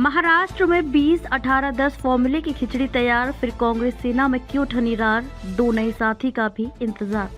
महाराष्ट्र में 20-18-10 फॉर्मूले की खिचड़ी तैयार, फिर कांग्रेस सेना में क्यों ठनी रार, 2 नए साथी का भी इंतजार।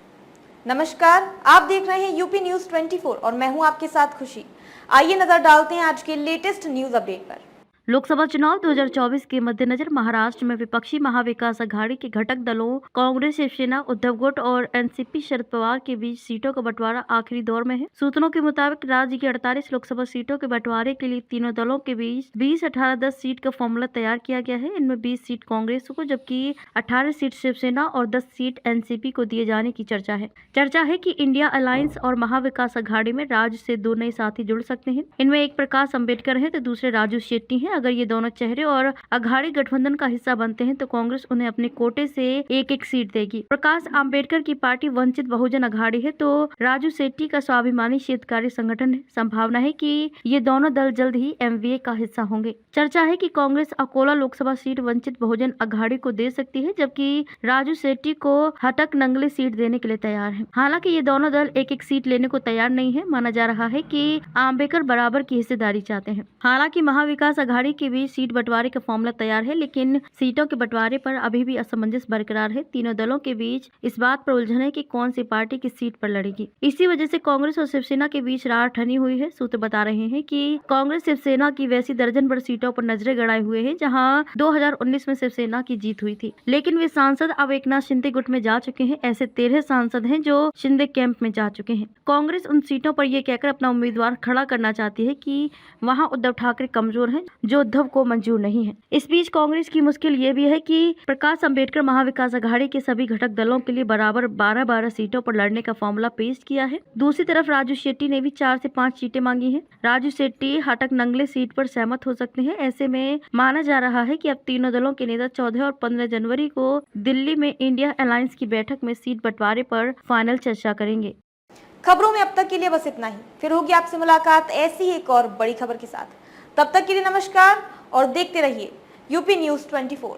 नमस्कार, आप देख रहे हैं यूपी न्यूज 24 और मैं हूं आपके साथ खुशी। आइए नजर डालते हैं आज के लेटेस्ट न्यूज अपडेट पर। लोकसभा चुनाव 2024 के मद्देनजर महाराष्ट्र में विपक्षी महाविकास अघाड़ी के घटक दलों कांग्रेस, शिवसेना, उद्धव गुट और एनसीपी शरद पवार के बीच सीटों का बंटवारा आखिरी दौर में है। सूत्रों के मुताबिक राज्य की 48 लोकसभा सीटों के बंटवारे के लिए तीनों दलों के बीच 20-18-10 सीट का फॉर्मूला तैयार किया गया है। इनमें 20 सीट कांग्रेस को जबकि 18 सीट शिवसेना और 10 सीट एनसीपी को दिए जाने की चर्चा है कि इंडिया अलायंस और महाविकास अघाड़ी में राज्य से 2 नए साथी जुड़ सकते हैं। इनमें एक प्रकाश अम्बेडकर है तो दूसरे राजू शेट्टी हैं। अगर ये दोनों चेहरे और अघाड़ी गठबंधन का हिस्सा बनते हैं तो कांग्रेस उन्हें अपने कोटे से एक सीट देगी। प्रकाश अम्बेडकर की पार्टी वंचित बहुजन अघाड़ी है तो राजू शेट्टी का स्वाभिमानी क्षेत्रकारी संगठन है। संभावना है कि ये दोनों दल जल्द ही एमवीए का हिस्सा होंगे। चर्चा है कि कांग्रेस अकोला लोकसभा सीट वंचित बहुजन अघाड़ी को दे सकती है, जबकि राजू शेट्टी को हटक नंगली सीट देने के लिए तैयार है। हालांकि ये दोनों दल एक सीट लेने को तैयार नहीं है। माना जा रहा है कि अम्बेडकर बराबर की हिस्सेदारी चाहते हैं। हालांकि महाविकास अघाड़ी के बीच सीट बंटवारे का फॉर्मूला तैयार है, लेकिन सीटों के बंटवारे पर अभी भी असमंजस बरकरार है। तीनों दलों के बीच इस बात पर उलझन है कि कौन सी पार्टी किस सीट पर लड़ेगी। इसी वजह से कांग्रेस और शिवसेना के बीच रार ठनी हुई है। सूत्र बता रहे हैं कि कांग्रेस शिवसेना की वैसी दर्जन भर सीटों पर नजरें गड़ाए हुए है, जहां 2019 में शिवसेना की जीत हुई थी, लेकिन वे सांसद अब एकनाथ शिंदे गुट में जा चुके हैं। ऐसे 13 सांसद हैं जो शिंदे कैंप में जा चुके हैं। कांग्रेस उन सीटों पर यह कहकर अपना उम्मीदवार खड़ा करना चाहती है कि वहां उद्धव ठाकरे कमजोर हैं, जो उद्धव को मंजूर नहीं है। इस बीच कांग्रेस की मुश्किल ये भी है कि प्रकाश अम्बेडकर महाविकास अघाड़ी के सभी घटक दलों के लिए बराबर 12-12 सीटों पर लड़ने का फॉर्मूला पेश किया है। दूसरी तरफ राजू शेट्टी ने भी 4 से 5 सीटें मांगी हैं। राजू शेट्टी हटक नंगले सीट पर सहमत हो सकते हैं। ऐसे में माना जा रहा है कि अब तीनों दलों के नेता 14 और 15 जनवरी को दिल्ली में इंडिया अलायंस की बैठक में सीट बंटवारे पर फाइनल चर्चा करेंगे। खबरों में अब तक के लिए बस इतना ही। फिर होगी आपसे मुलाकात ऐसी एक और बड़ी खबर के साथ। तब तक के लिए नमस्कार और देखते रहिए यूपी न्यूज 24।